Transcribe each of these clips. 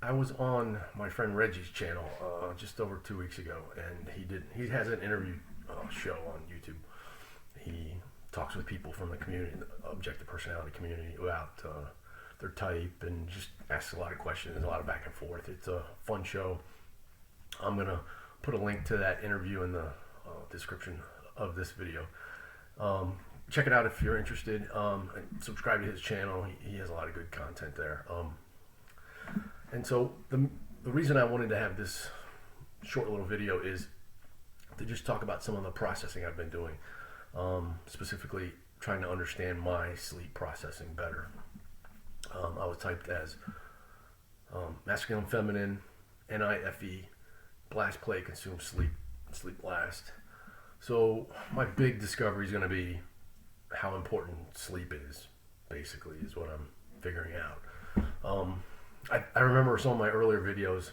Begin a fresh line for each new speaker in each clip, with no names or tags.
I was on my friend Reggie's channel just over 2 weeks ago, and he has an interview show on YouTube. He talks with people from the community, the objective personality community, about their type, and just asks a lot of questions, a lot of back and forth. It's a fun show. I'm gonna put a link to that interview in the description of this video. Check it out if you're interested. Subscribe to his channel. He has a lot of good content there. And so the reason I wanted to have this short little video is to just talk about some of the processing I've been doing, specifically trying to understand my sleep processing better. I was typed as masculine, feminine, NIFE, blast, play, consume, sleep, sleep last. So my big discovery is going to be how important sleep is, basically, is what I'm figuring out. I remember some of my earlier videos,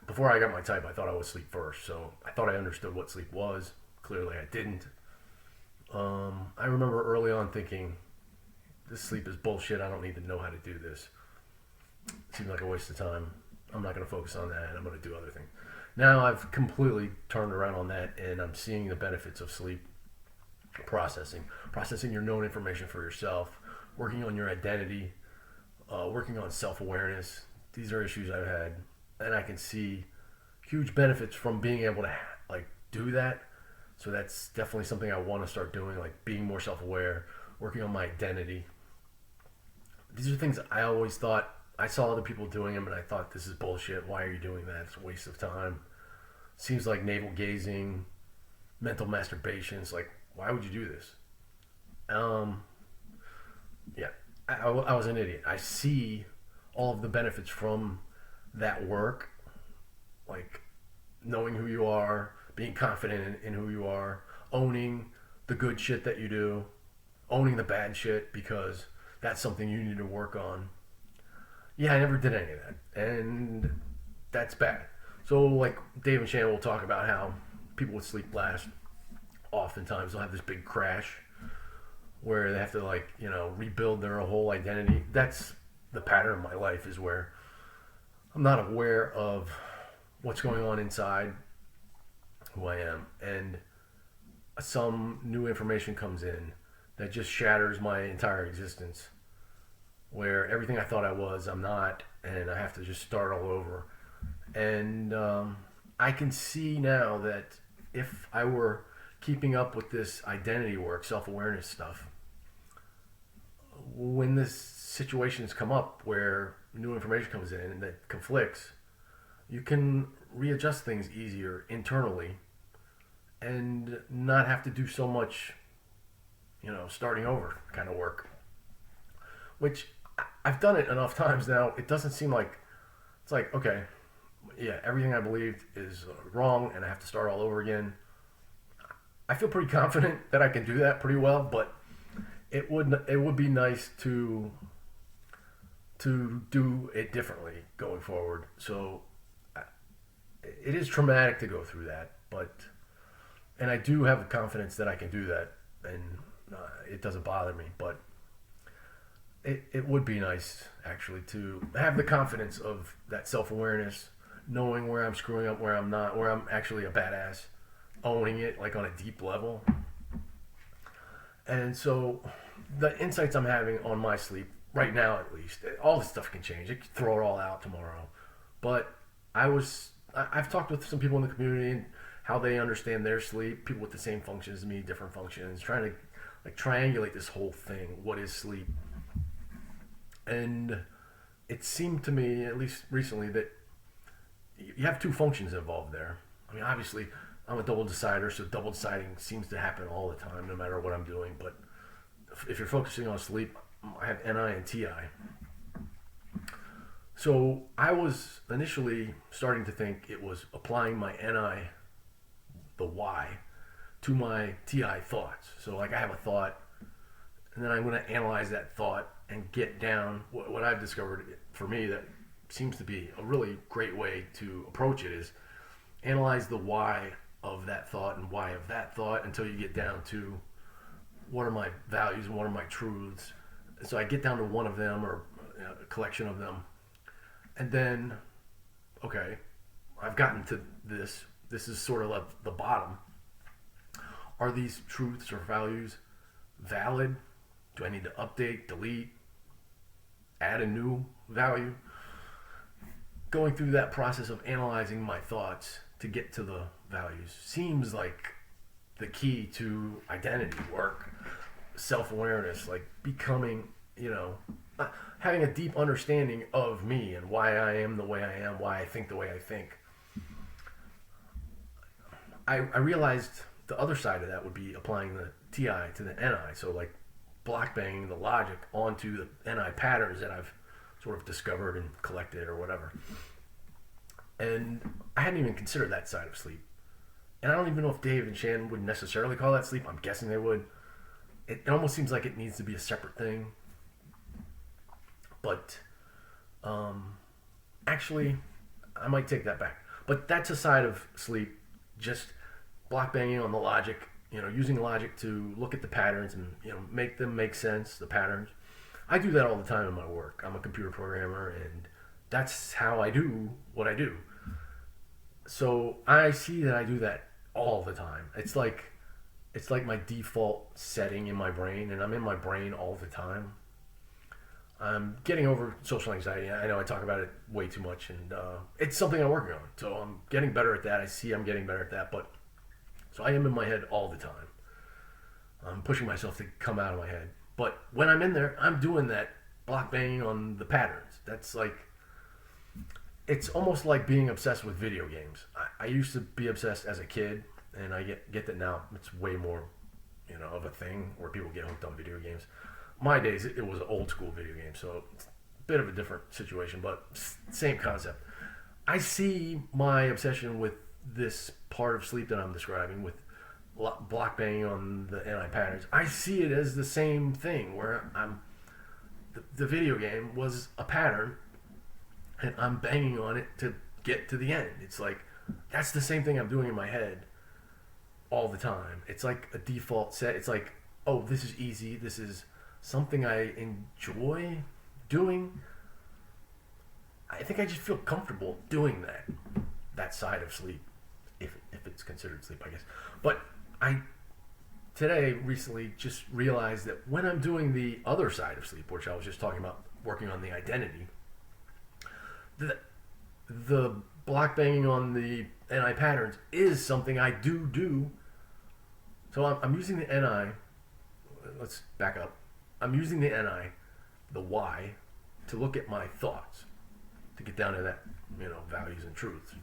before I got my type, I thought I would sleep first. So I thought I understood what sleep was. Clearly I didn't. I remember early on thinking, this sleep is bullshit. I don't need to know how to do this. It seems like a waste of time. I'm not going to focus on that. I'm going to do other things. Now I've completely turned around on that, and I'm seeing the benefits of sleep processing your known information for yourself, working on your identity, working on self-awareness. These are issues I've had, and I can see huge benefits from being able to do that. So that's definitely something I want to start doing, like being more self-aware, working on my identity. These are things I always thought, I saw other people doing them, and I thought, this is bullshit. Why are you doing that? It's a waste of time. Seems like navel gazing, mental masturbation. It's like, why would you do this? Yeah, I was an idiot. I see all of the benefits from that work, like knowing who you are, being confident in who you are, owning the good shit that you do, owning the bad shit, because that's something you need to work on. Yeah, I never did any of that, and that's bad. So like Dave and Shannon will talk about how people with sleep last, oftentimes they'll have this big crash where they have to rebuild their whole identity. That's the pattern of my life, is where I'm not aware of what's going on inside who I am, and some new information comes in that just shatters my entire existence, where everything I thought I was, I'm not, and I have to just start all over. And I can see now that if I were keeping up with this identity work, self-awareness stuff, when this situations come up where new information comes in and that conflicts, you can readjust things easier internally and not have to do so much, starting over kind of work, which I've done it enough times now. It doesn't seem like, it's like, okay, yeah, everything I believed is wrong and I have to start all over again. I feel pretty confident that I can do that pretty well, but it would be nice to do it differently going forward. So it is traumatic to go through that, and I do have the confidence that I can do that, and it doesn't bother me, but it would be nice actually to have the confidence of that self-awareness, knowing where I'm screwing up, where I'm not, where I'm actually a badass, owning it like on a deep level. And so the insights I'm having on my sleep right now, at least, all this stuff can change. It could throw it all out tomorrow. But I've talked with some people in the community and how they understand their sleep, people with the same functions as me, different functions, trying to triangulate this whole thing. What is sleep? And it seemed to me, at least recently, that you have two functions involved there. I mean, obviously, I'm a double decider, so double deciding seems to happen all the time, no matter what I'm doing. But if you're focusing on sleep, I have NI and TI. So I was initially starting to think it was applying my NI, the why, to my TI thoughts. So like I have a thought, and then I'm going to analyze that thought and get down. What I've discovered for me that seems to be a really great way to approach it is analyze the why of that thought and why of that thought until you get down to what are my values and what are my truths. So I get down to one of them, or a collection of them, And then, okay, I've gotten to this. This is sort of like the bottom. Are these truths or values valid? Do I need to update, delete, add a new value? Going through that process of analyzing my thoughts to get to the values seems like the key to identity work, self-awareness, like becoming, having a deep understanding of me and why I am the way I am, why I think the way I think. I realized the other side of that would be applying the TI to the NI. So like block banging the logic onto the NI patterns that I've sort of discovered and collected or whatever. And I hadn't even considered that side of sleep. And I don't even know if Dave and Shannon would necessarily call that sleep. I'm guessing they would. It almost seems like it needs to be a separate thing. But actually, I might take that back. But that's a side of sleep, just block banging on the logic, using logic to look at the patterns and, make them make sense, the patterns. I do that all the time in my work. I'm a computer programmer, and that's how I do what I do. So I see that I do that all the time. It's like my default setting in my brain, and I'm in my brain all the time. I'm getting over social anxiety. I know I talk about it way too much, and it's something I'm working on. So I'm getting better at that. I see I'm getting better at that, but so I am in my head all the time. I'm pushing myself to come out of my head. But when I'm in there, I'm doing that block banging on the patterns. That's like, it's almost like being obsessed with video games. I used to be obsessed as a kid, and I get that now. It's way more, of a thing where people get hooked on video games. My days, it was an old school video game, so it's a bit of a different situation, but same concept. I see my obsession with this part of sleep that I'm describing, with block banging on the NI patterns. I see it as the same thing, where the video game was a pattern, and I'm banging on it to get to the end. It's like, that's the same thing I'm doing in my head all the time. It's like a default set. It's like, oh, this is easy. This is something I enjoy doing. I think I just feel comfortable doing that side of sleep, if it's considered sleep, I guess. But I recently just realized that when I'm doing the other side of sleep, which I was just talking about, working on the identity, the block banging on the NI patterns is something I do. So I'm using the NI. Let's back up. I'm using the NI, the Y, to look at my thoughts, to get down to that, values and truths.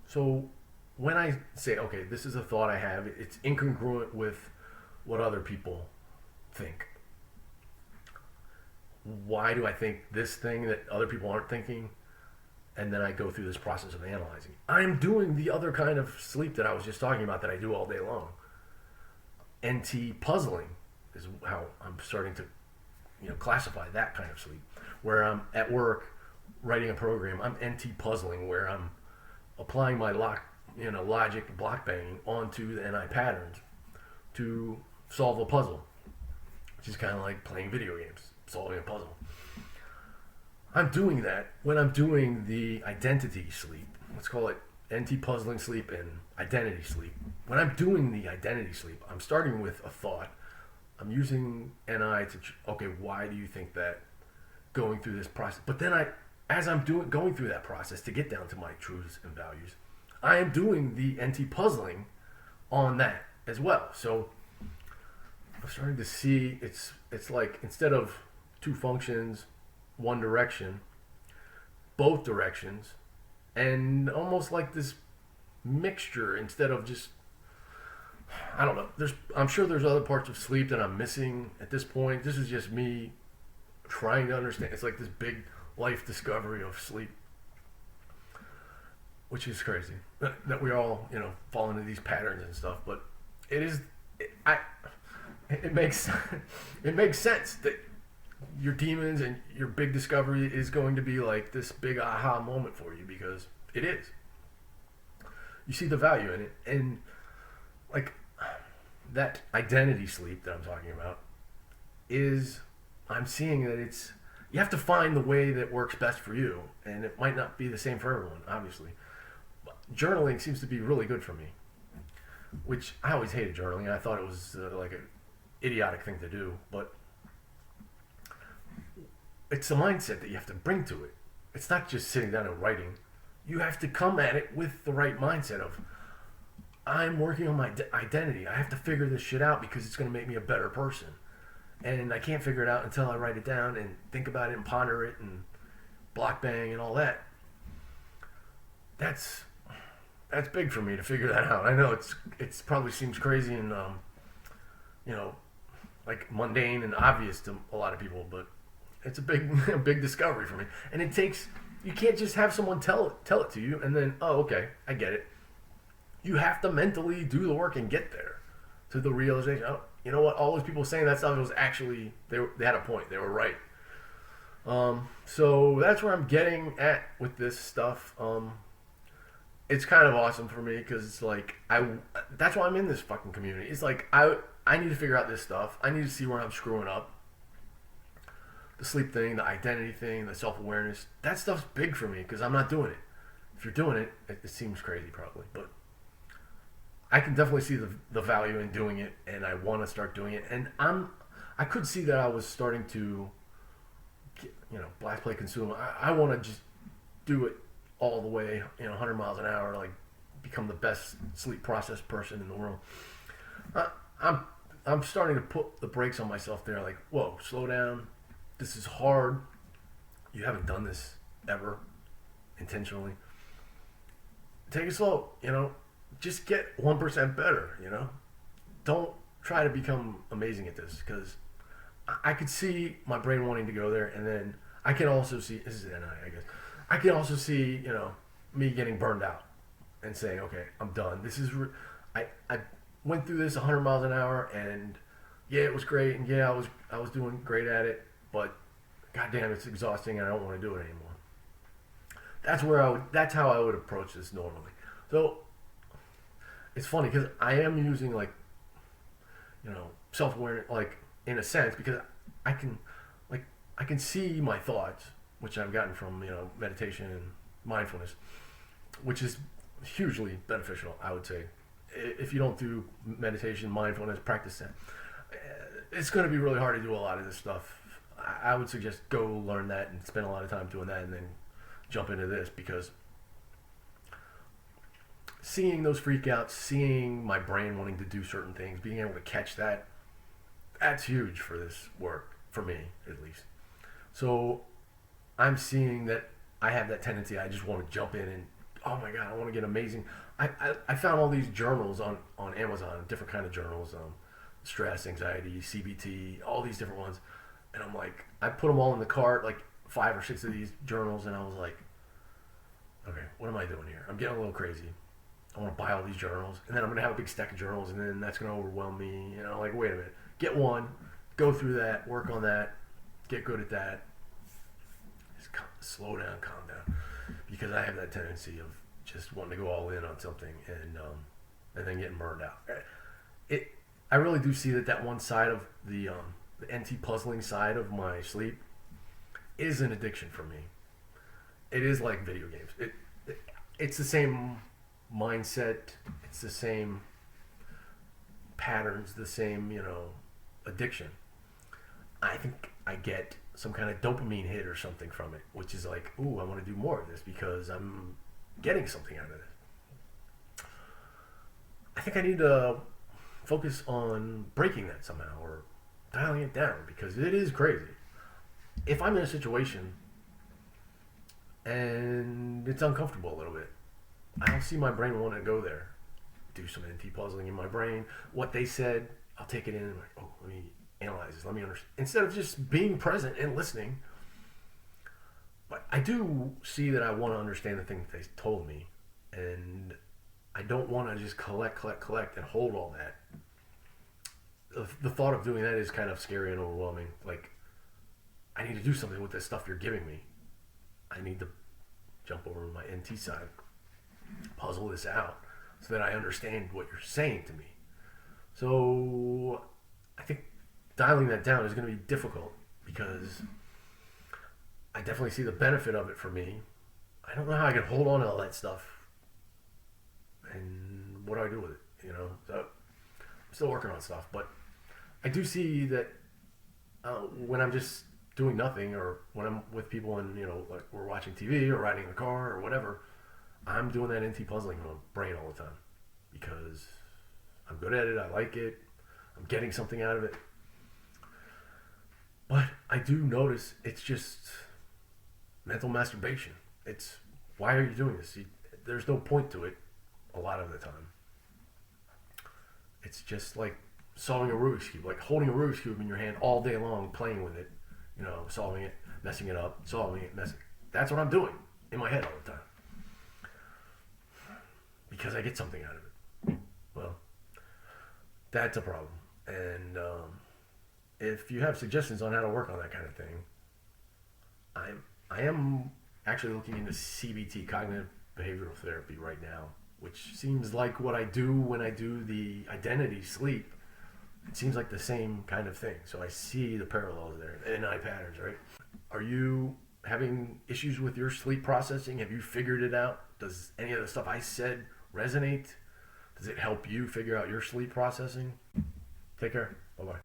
So when I say, okay, this is a thought I have, it's incongruent with what other people think. Why do I think this thing that other people aren't thinking? And then I go through this process of analyzing. I'm doing the other kind of sleep that I was just talking about that I do all day long. NT puzzling is how I'm starting to, classify that kind of sleep. Where I'm at work writing a program, I'm NT puzzling, where I'm applying my logic block banging onto the NI patterns to solve a puzzle, which is kind of like playing video games, solving a puzzle. I'm doing that when I'm doing the identity sleep. Let's call it NT puzzling sleep and identity sleep. When I'm doing the identity sleep, I'm starting with a thought. I'm using NI to, okay, why do you think that? Going through this process. But then as I'm going through that process to get down to my truths and values, I am doing the NT puzzling on that as well. So I'm starting to see it's like, instead of two functions, one direction, both directions, and almost like this mixture instead of just, I don't know. I'm sure there's other parts of sleep that I'm missing at this point. This is just me trying to understand. It's like this big life discovery of sleep, which is crazy that we all, fall into these patterns and stuff. But it makes sense that your demons and your big discovery is going to be like this big aha moment for you, because it is. You see the value in it, and like that identity sleep that I'm talking about I'm seeing that it's, you have to find the way that works best for you, and it might not be the same for everyone, obviously. But journaling seems to be really good for me, which I always hated journaling. I thought it was like an idiotic thing to do, but it's the mindset that you have to bring to it. It's not just sitting down and writing. You have to come at it with the right mindset of, I'm working on my identity. I have to figure this shit out because it's going to make me a better person. And I can't figure it out until I write it down and think about it and ponder it and block bang and all that. That's big for me to figure that out. I know it's probably seems crazy and like mundane and obvious to a lot of people, but it's a big discovery for me. And it takes, you can't just have someone tell it to you and then, oh, okay, I get it. You have to mentally do the work and get there to the realization, oh, you know what, all those people saying that stuff was actually, they had a point, they were right. So that's where I'm getting at with this stuff. It's kind of awesome for me because it's like, that's why I'm in this fucking community. It's like, I need to figure out this stuff. I need to see where I'm screwing up. The sleep thing, the identity thing, the self-awareness, that stuff's big for me because I'm not doing it. If you're doing it, it seems crazy probably, but I can definitely see the value in doing it, and I want to start doing it. And I could see that I was starting to, blast, play, consume. I want to just do it all the way, 100 miles an hour, like become the best sleep process person in the world. I'm starting to put the brakes on myself there, like, whoa, slow down. This is hard. You haven't done this ever intentionally. Take it slow, Just get 1% better, Don't try to become amazing at this because I could see my brain wanting to go there, and then I can also see, this is NI, I guess. I can also see, me getting burned out and saying, okay, I'm done. This is, I went through this 100 miles an hour, and yeah, it was great, and yeah, I was doing great at it, but goddamn, it's exhausting, and I don't want to do it anymore. That's how I would approach this normally. So it's funny because I am using self-awareness, in a sense, because I can see my thoughts, which I've gotten from, meditation and mindfulness, which is hugely beneficial, I would say. If you don't do meditation, mindfulness, practice that, it's going to be really hard to do a lot of this stuff. I would suggest go learn that and spend a lot of time doing that and then jump into this, because seeing those freakouts, seeing my brain wanting to do certain things, being able to catch that's huge for this work, for me at least. So I'm seeing that I have that tendency. I just want to jump in and, oh my God, I want to get amazing. I found all these journals on Amazon, different kind of journals, stress, anxiety, CBT, all these different ones. And I'm like, I put them all in the cart, like 5 or 6 of these journals, and I was like, okay, what am I doing here? I'm getting a little crazy. I want to buy all these journals, and then I'm going to have a big stack of journals, and then that's going to overwhelm me. Wait a minute. Get one, go through that, work on that, get good at that. Just slow down, calm down. Because I have that tendency of just wanting to go all in on something and then getting burned out. I really do see that one side of the NT puzzling side of my sleep is an addiction for me. It is like video games. It's the same mindset. It's the same patterns, the same, addiction. I think I get some kind of dopamine hit or something from it, which is like, ooh, I want to do more of this because I'm getting something out of this. I think I need to focus on breaking that somehow or dialing it down, because it is crazy. If I'm in a situation and it's uncomfortable a little bit, I don't see my brain wanting to go there. Do some NT puzzling in my brain. What they said, I'll take it in and like, oh, let me analyze this. Let me understand. Instead of just being present and listening. But I do see that I want to understand the thing that they told me. And I don't want to just collect and hold all that. The thought of doing that is kind of scary and overwhelming. Like, I need to do something with this stuff you're giving me. I need to jump over to my NT side, puzzle this out, so that I understand what you're saying to me. So I think dialing that down is going to be difficult, because I definitely see the benefit of it for me. I don't know how I can hold on to all that stuff. And what do I do with it? So I'm still working on stuff, but I do see that when I'm just doing nothing, or when I'm with people and like we're watching TV or riding in the car or whatever, I'm doing that NT puzzling in my brain all the time because I'm good at it. I like it. I'm getting something out of it. But I do notice it's just mental masturbation. It's why are you doing this? There's no point to it a lot of the time. It's just like solving a Rubik's Cube, like holding a Rubik's Cube in your hand all day long, playing with it, solving it, messing it up, solving it, messing. That's what I'm doing in my head all the time because I get something out of it. Well, that's a problem. And if you have suggestions on how to work on that kind of thing, I am actually looking into CBT, cognitive behavioral therapy, right now, which seems like what I do when I do the identity sleep. It seems like the same kind of thing. So I see the parallels there, NI patterns, right? Are you having issues with your sleep processing? Have you figured it out? Does any of the stuff I said resonate? Does it help you figure out your sleep processing? Take care. Bye-bye.